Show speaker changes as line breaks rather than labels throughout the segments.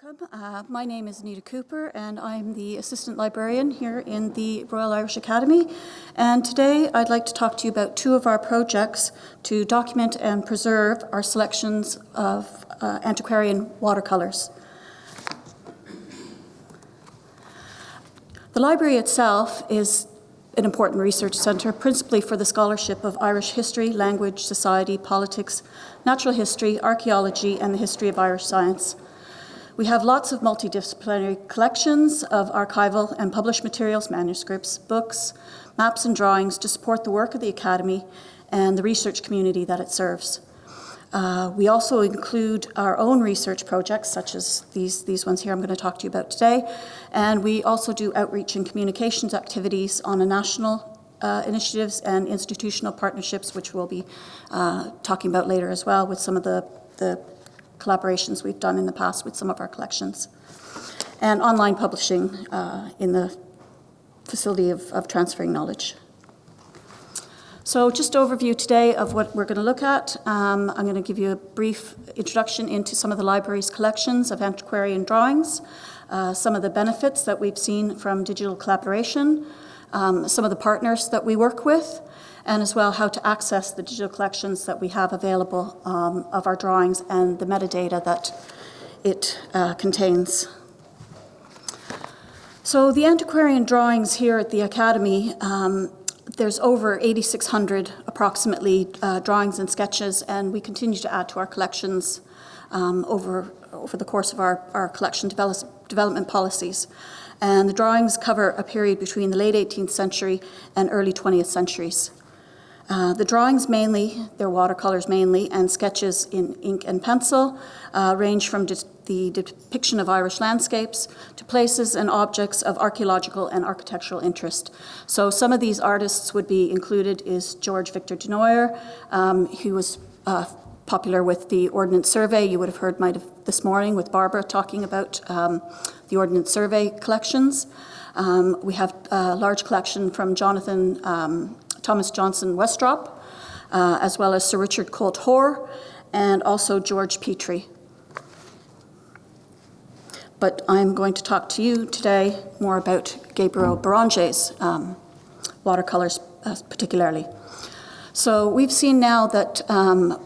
Welcome. My name is Anita Cooper and I'm the Assistant Librarian here in the Royal Irish Academy. And today I'd like to talk to you about two of our projects to document and preserve our selections of antiquarian watercolours. The library itself is an important research centre, principally for the scholarship of Irish history, language, society, politics, natural history, archaeology, and the history of Irish science. We have lots of multidisciplinary collections of archival and published materials, manuscripts, books, maps and drawings to support the work of the Academy and the research community that it serves. We also include our own research projects, such as these ones here I'm going to talk to you about today. And we also do outreach and communications activities on a national initiatives and institutional partnerships, which we'll be talking about later as well with some of the collaborations we've done in the past with some of our collections, and online publishing in the facility of transferring knowledge. So just overview today of what we're going to look at. I'm going to give you a brief introduction into some of the library's collections of antiquarian drawings, some of the benefits that we've seen from digital collaboration, some of the partners that we work with, and as well how to access the digital collections that we have available of our drawings and the metadata that it contains. So the antiquarian drawings here at the Academy, there's over 8,600 approximately drawings and sketches, and we continue to add to our collections over the course of our collection development policies. And the drawings cover a period between the late 18th century and early 20th centuries. The drawings mainly, they're watercolors mainly, and sketches in ink and pencil, range from the depiction of Irish landscapes to places and objects of archaeological and architectural interest. So some of these artists would be included is George Victor Denoyer, who was popular with the Ordnance Survey. You would have heard this morning with Barbara talking about the Ordnance Survey collections. We have a large collection from Thomas Johnson Westrop, as well as Sir Richard Colt Hoare, and also George Petrie. But I'm going to talk to you today more about Gabriel Beranger's watercolors particularly. So we've seen now that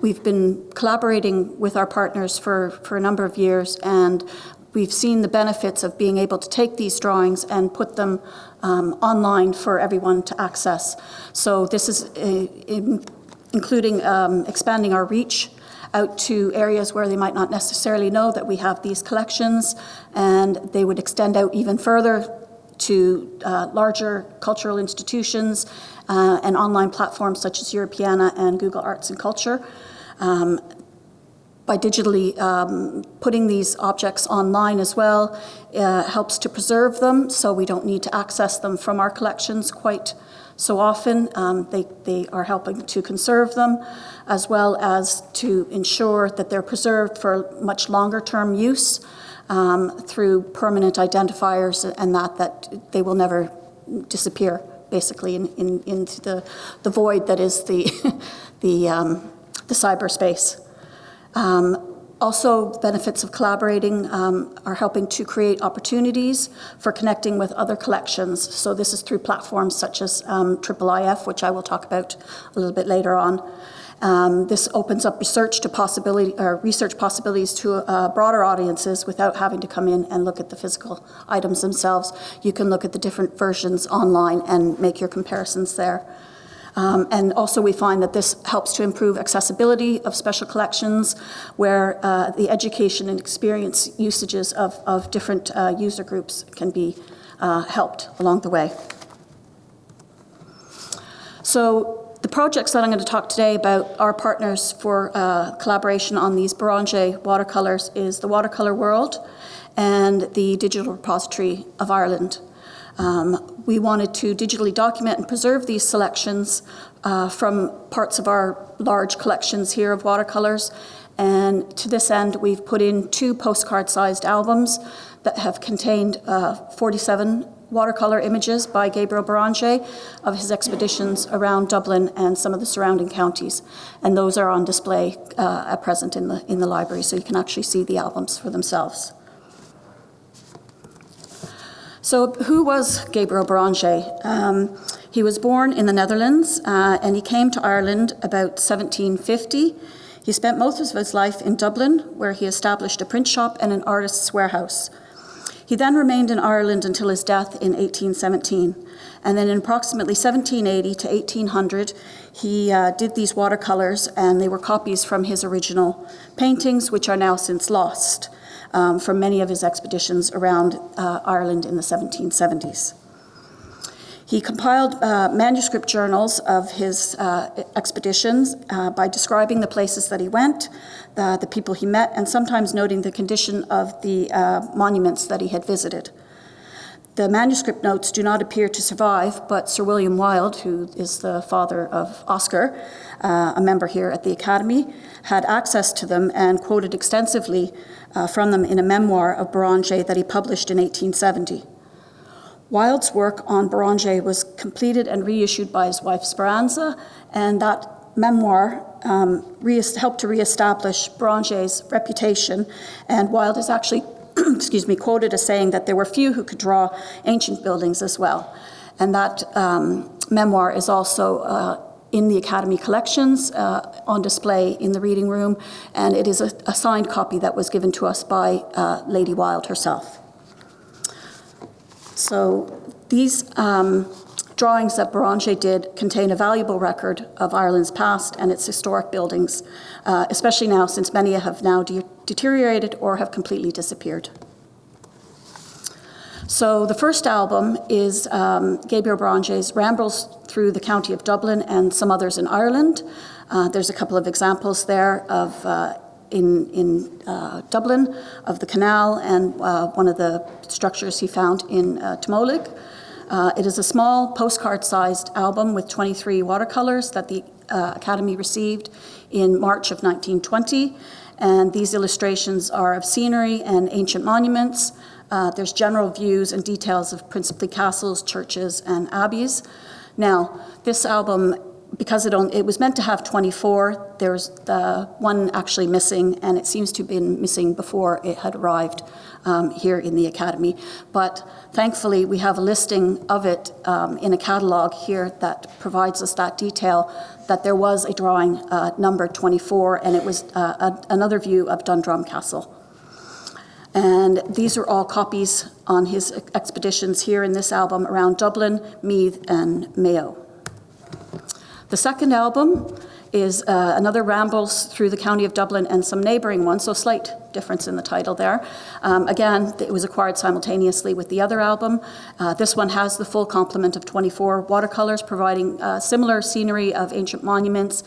we've been collaborating with our partners for a number of years, and we've seen the benefits of being able to take these drawings and put them online for everyone to access. So this is including expanding our reach out to areas where they might not necessarily know that we have these collections, and they would extend out even further to larger cultural institutions and online platforms such as Europeana and Google Arts and Culture. By digitally putting these objects online as well, helps to preserve them, so we don't need to access them from our collections quite so often. They are helping to conserve them, as well as to ensure that they're preserved for much longer term use through permanent identifiers, and that they will never disappear, basically, into the void that is the cyberspace. Also, benefits of collaborating are helping to create opportunities for connecting with other collections. So this is through platforms such as IIIF, which I will talk about a little bit later on. This opens up research possibilities to broader audiences without having to come in and look at the physical items themselves. You can look at the different versions online and make your comparisons there. And also we find that this helps to improve accessibility of special collections, where the education and experience usages of different user groups can be helped along the way. So the projects that I'm going to talk today about, our partners for collaboration on these Beranger watercolors, is the Watercolor World and the Digital Repository of Ireland. We wanted to digitally document and preserve these selections from parts of our large collections here of watercolors. And to this end, we've put in 2 postcard-sized albums that have contained 47 watercolor images by Gabriel Beranger of his expeditions around Dublin and some of the surrounding counties. And those are on display at present in the library, so you can actually see the albums for themselves. So who was Gabriel Beranger? He was born in the Netherlands and he came to Ireland about 1750. He spent most of his life in Dublin, where he established a print shop and an artist's warehouse. He then remained in Ireland until his death in 1817. And then in approximately 1780 to 1800, he did these watercolors, and they were copies from his original paintings, which are now since lost from many of his expeditions around Ireland in the 1770s. He compiled manuscript journals of his expeditions by describing the places that he went, the people he met, and sometimes noting the condition of the monuments that he had visited. The manuscript notes do not appear to survive, but Sir William Wilde, who is the father of Oscar, a member here at the Academy, had access to them and quoted extensively from them in a memoir of Beranger that he published in 1870. Wilde's work on Beranger was completed and reissued by his wife Speranza, and that memoir helped to reestablish Beranger's reputation, and Wilde is actually quoted as saying that there were few who could draw ancient buildings as well. And that memoir is also in the Academy collections on display in the reading room, and it is a signed copy that was given to us by Lady Wilde herself. So these drawings that Beranger did contain a valuable record of Ireland's past and its historic buildings, especially now since many have now deteriorated or have completely disappeared. So the first album is Gabriel Beranger's Rambles through the county of Dublin and some others in Ireland. There's a couple of examples there of in Dublin of the canal and one of the structures he found in Timolig. It is a small postcard-sized album with 23 watercolors that the Academy received in March of 1920, and these illustrations are of scenery and ancient monuments. There's general views and details of principally castles, churches, and abbeys. Now, this album, because it was meant to have 24, there's the one actually missing, and it seems to have been missing before it had arrived here in the Academy. But thankfully, we have a listing of it in a catalogue here that provides us that detail, that there was a drawing number 24, and it was another view of Dundrum Castle. And these are all copies on his expeditions here in this album around Dublin, Meath, and Mayo. The second album is another Rambles through the county of Dublin and some neighbouring ones, so slight difference in the title there. Again, it was acquired simultaneously with the other album. This one has the full complement of 24 watercolours, providing similar scenery of ancient monuments,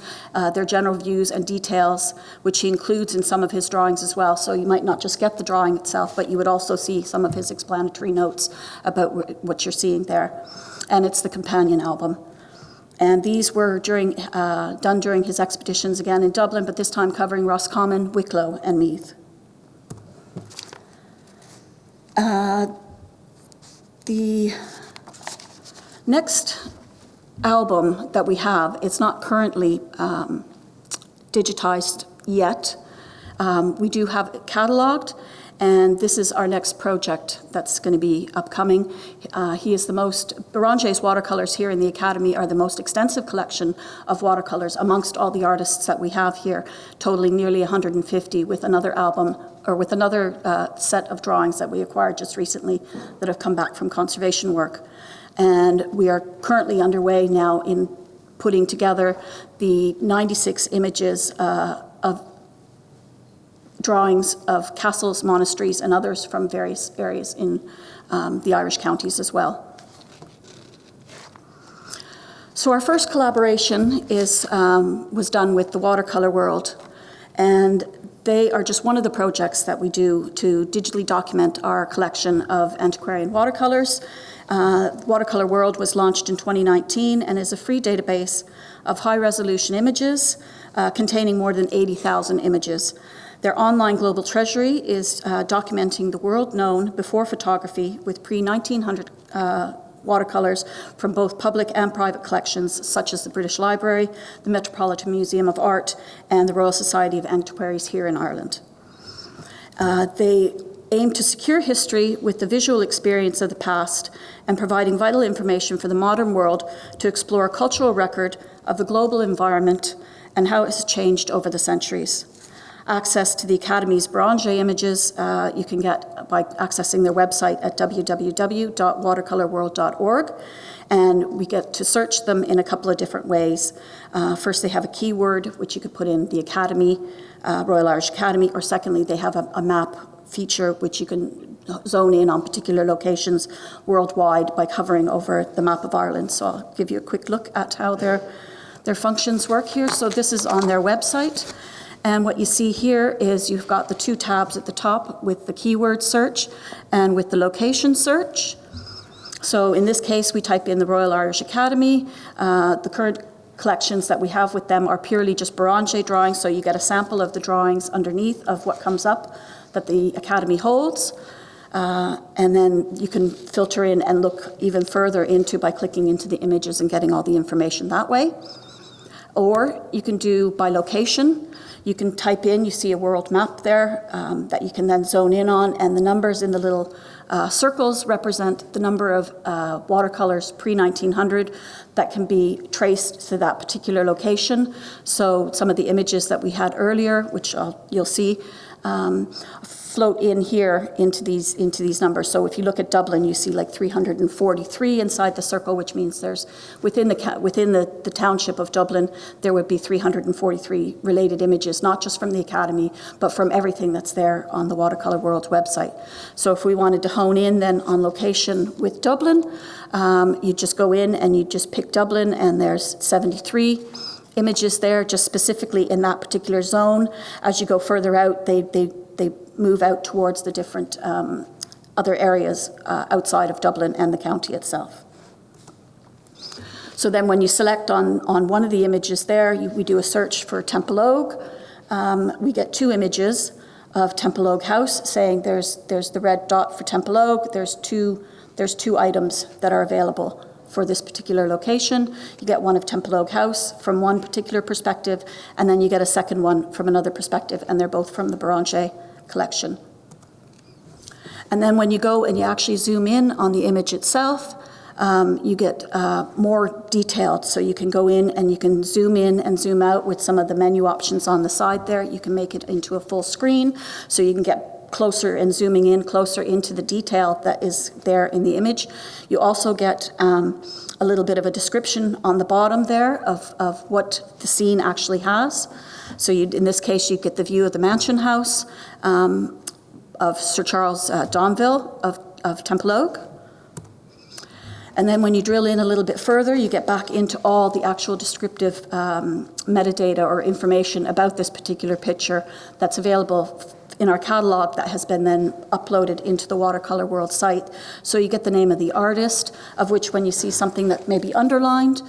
their general views and details, which he includes in some of his drawings as well. So you might not just get the drawing itself, but you would also see some of his explanatory notes about what you're seeing there. And it's the companion album. And these were done during his expeditions again in Dublin, but this time covering Roscommon, Wicklow, and Meath. The next album that we have, it's not currently digitized yet. We do have it catalogued, and this is our next project that's going to be upcoming. Beranger's watercolors here in the Academy are the most extensive collection of watercolors amongst all the artists that we have here, totaling nearly 150, with another album, or with another set of drawings that we acquired just recently that have come back from conservation work. And we are currently underway now in putting together the 96 images of drawings of castles, monasteries, and others from various areas in the Irish counties as well. So our first collaboration was done with the Watercolor World, and they are just one of the projects that we do to digitally document our collection of antiquarian watercolors. Watercolor World was launched in 2019 and is a free database of high-resolution images containing more than 80,000 images. Their online global treasury is documenting the world known before photography with pre-1900 watercolors from both public and private collections, such as the British Library, the Metropolitan Museum of Art, and the Royal Society of Antiquaries here in Ireland. They aim to secure history with the visual experience of the past and providing vital information for the modern world to explore a cultural record of the global environment and how it has changed over the centuries. Access to the Academy's Beranger images you can get by accessing their website at www.watercolorworld.org, and we get to search them in a couple of different ways. First, they have a keyword, which you could put in the Academy, Royal Irish Academy, or secondly, they have a map feature which you can zone in on particular locations worldwide by hovering over the map of Ireland. So I'll give you a quick look at how their functions work here. So this is on their website. And what you see here is you've got the two tabs at the top with the keyword search and with the location search. So in this case, we type in the Royal Irish Academy. The current collections that we have with them are purely just Beranger drawings, so you get a sample of the drawings underneath of what comes up that the Academy holds. And then you can filter in and look even further into by clicking into the images and getting all the information that way. Or you can do by location. You can type in, you see a world map there that you can then zone in on, and the numbers in the little circles represent the number of watercolors pre-1900 that can be traced to that particular location. So some of the images that we had earlier, which you'll see, float in here into these numbers. So if you look at Dublin, you see like 343 inside the circle, which means there's within the township of Dublin, there would be 343 related images, not just from the Academy, but from everything that's there on the Watercolor World website. So if we wanted to hone in then on location with Dublin, you just go in and you just pick Dublin, and there's 73 images there, just specifically in that particular zone. As you go further out, they move out towards the different other areas outside of Dublin and the county itself. So then when you select on one of the images there, we do a search for Templeogue. We get two images of Templeogue House saying there's the red dot for Templeogue. There's two items that are available for this particular location. You get one of Templeogue House from one particular perspective, and then you get a second one from another perspective, and they're both from the Beranger collection. And then when you go and you actually zoom in on the image itself, you get more detailed. So you can go in and you can zoom in and zoom out with some of the menu options on the side there. You can make it into a full screen, so you can get closer and zooming in closer into the detail that is there in the image. You also get a little bit of a description on the bottom there of what the scene actually has. So in this case, you get the view of the mansion house of Sir Charles Domville of Templeogue. And then when you drill in a little bit further, you get back into all the actual descriptive metadata or information about this particular picture that's available in our catalogue that has been then uploaded into the Watercolor World site. So you get the name of the artist, of which when you see something that may be underlined,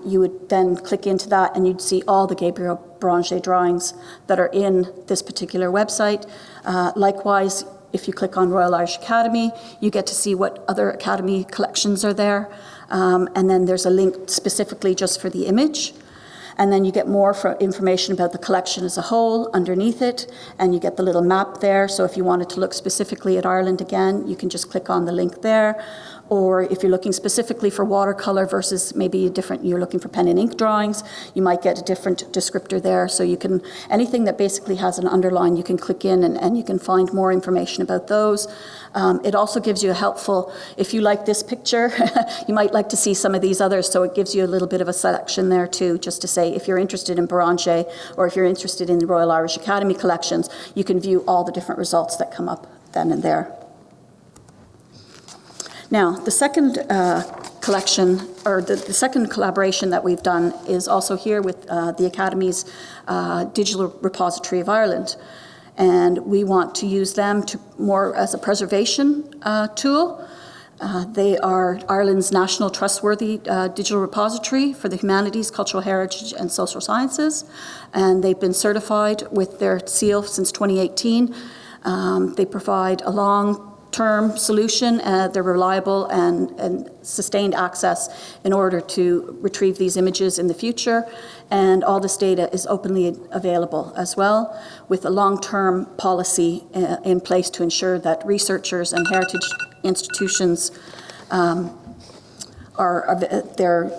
you would then click into that and you'd see all the Gabriel Beranger drawings that are in this particular website. Likewise, if you click on Royal Irish Academy, you get to see what other Academy collections are there. And then there's a link specifically just for the image. And then you get more information about the collection as a whole underneath it, and you get the little map there. So if you wanted to look specifically at Ireland again, you can just click on the link there. Or if you're looking specifically for watercolor versus maybe you're looking for pen and ink drawings, you might get a different descriptor there. So you can, anything that basically has an underline, you can click in and you can find more information about those. It also gives you a helpful, if you like this picture, you might like to see some of these others. So it gives you a little bit of a selection there too, just to say if you're interested in Beranger or if you're interested in the Royal Irish Academy collections, you can view all the different results that come up then and there. Now, the second collection, or the second collaboration that we've done is also here with the Academy's Digital Repository of Ireland. And we want to use them more as a preservation tool. They are Ireland's national trustworthy digital repository for the humanities, cultural heritage, and social sciences. And they've been certified with their seal since 2018. They provide a long long-term solution. They're reliable and sustained access in order to retrieve these images in the future. And all this data is openly available as well, with a long-term policy in place to ensure that researchers and heritage institutions they're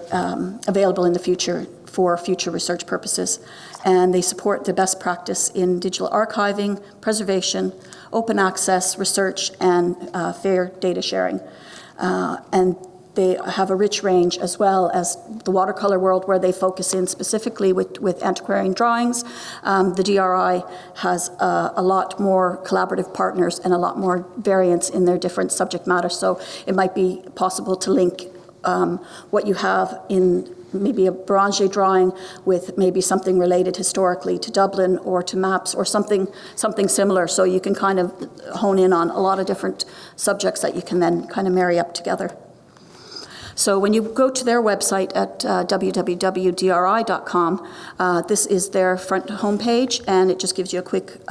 available in the future for future research purposes. And they support the best practice in digital archiving, preservation, open access, research, and fair data sharing. And they have a rich range, as well as the Watercolor World, where they focus in specifically with Antiquarian Drawings. The DRI has a lot more collaborative partners and a lot more variance in their different subject matter. So it might be possible to link what you have in maybe a Beranger drawing with maybe something related historically to Dublin or to maps or something similar. So you can kind of hone in on a lot of different subjects that you can then kind of marry up together. So when you go to their website at www.dri.com, this is their front homepage, and it just gives you a quick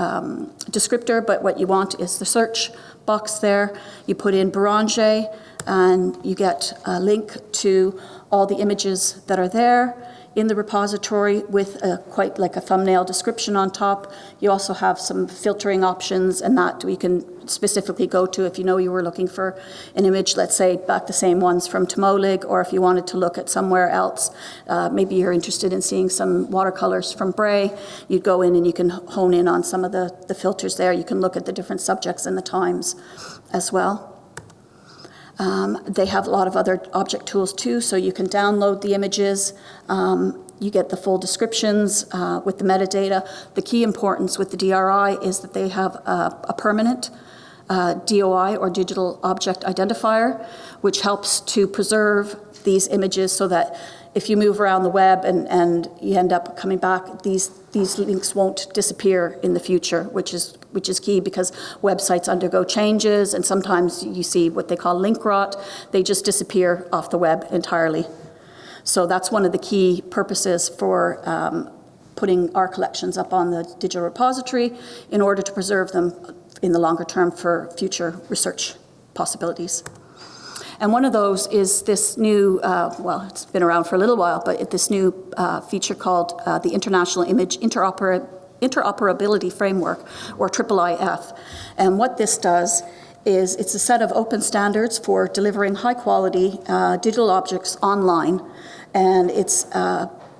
descriptor, but what you want is the search box there. You put in Beranger, and you get a link to all the images that are there in the repository with quite like a thumbnail description on top. You also have some filtering options, and that we can specifically go to if you know you were looking for an image, let's say back the same ones from Timolig, or if you wanted to look at somewhere else. Maybe you're interested in seeing some watercolors from Bray. You'd go in and you can hone in on some of the filters there. You can look at the different subjects and the times as well. They have a lot of other object tools too, so you can download the images. You get the full descriptions with the metadata. The key importance with the DRI is that they have a permanent DOI, or digital object identifier, which helps to preserve these images so that if you move around the web and you end up coming back, these links won't disappear in the future, which is key, because websites undergo changes, and sometimes you see what they call link rot. They just disappear off the web entirely. So that's one of the key purposes for putting our collections up on the digital repository, in order to preserve them in the longer term for future research possibilities. And one of those is this new, well, it's been around for a little while, but this new feature called the International Image Interoperability Framework, or IIIF. And what this does is it's a set of open standards for delivering high-quality digital objects online. And it's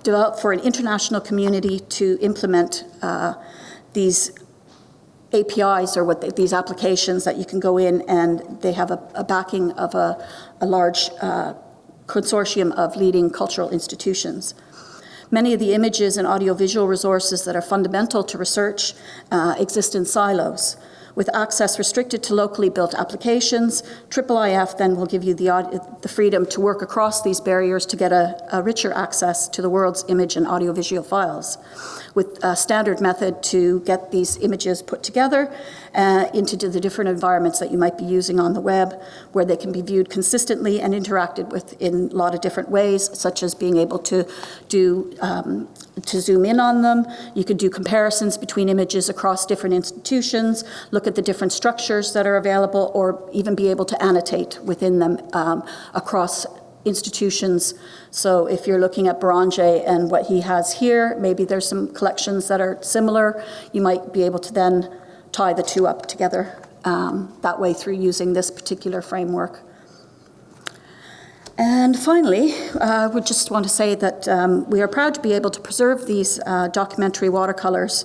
developed for an international community to implement these APIs, or these applications that you can go in, and they have a backing of a large consortium of leading cultural institutions. Many of the images and audiovisual resources that are fundamental to research exist in silos. With access restricted to locally built applications, IIIF then will give you the freedom to work across these barriers to get a richer access to the world's image and audiovisual files, with a standard method to get these images put together into the different environments that you might be using on the web, where they can be viewed consistently and interacted with in a lot of different ways, such as being able to zoom in on them. You could do comparisons between images across different institutions, look at the different structures that are available, or even be able to annotate within them across institutions. So if you're looking at Beranger and what he has here, maybe there's some collections that are similar. You might be able to then tie the two up together that way through using this particular framework. And finally, we just want to say that we are proud to be able to preserve these documentary watercolors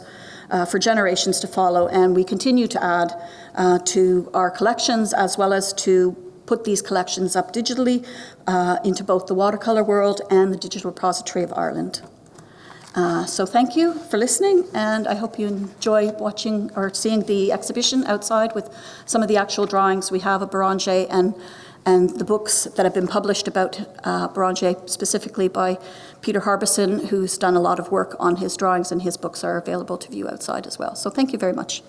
for generations to follow, and we continue to add to our collections, as well as to put these collections up digitally into both the Watercolor World and the Digital Repository of Ireland. So thank you for listening, and I hope you enjoy watching or seeing the exhibition outside with some of the actual drawings we have of Beranger, and the books that have been published about Beranger, specifically by Peter Harbison, who's done a lot of work on his drawings, and his books are available to view outside as well. So thank you very much.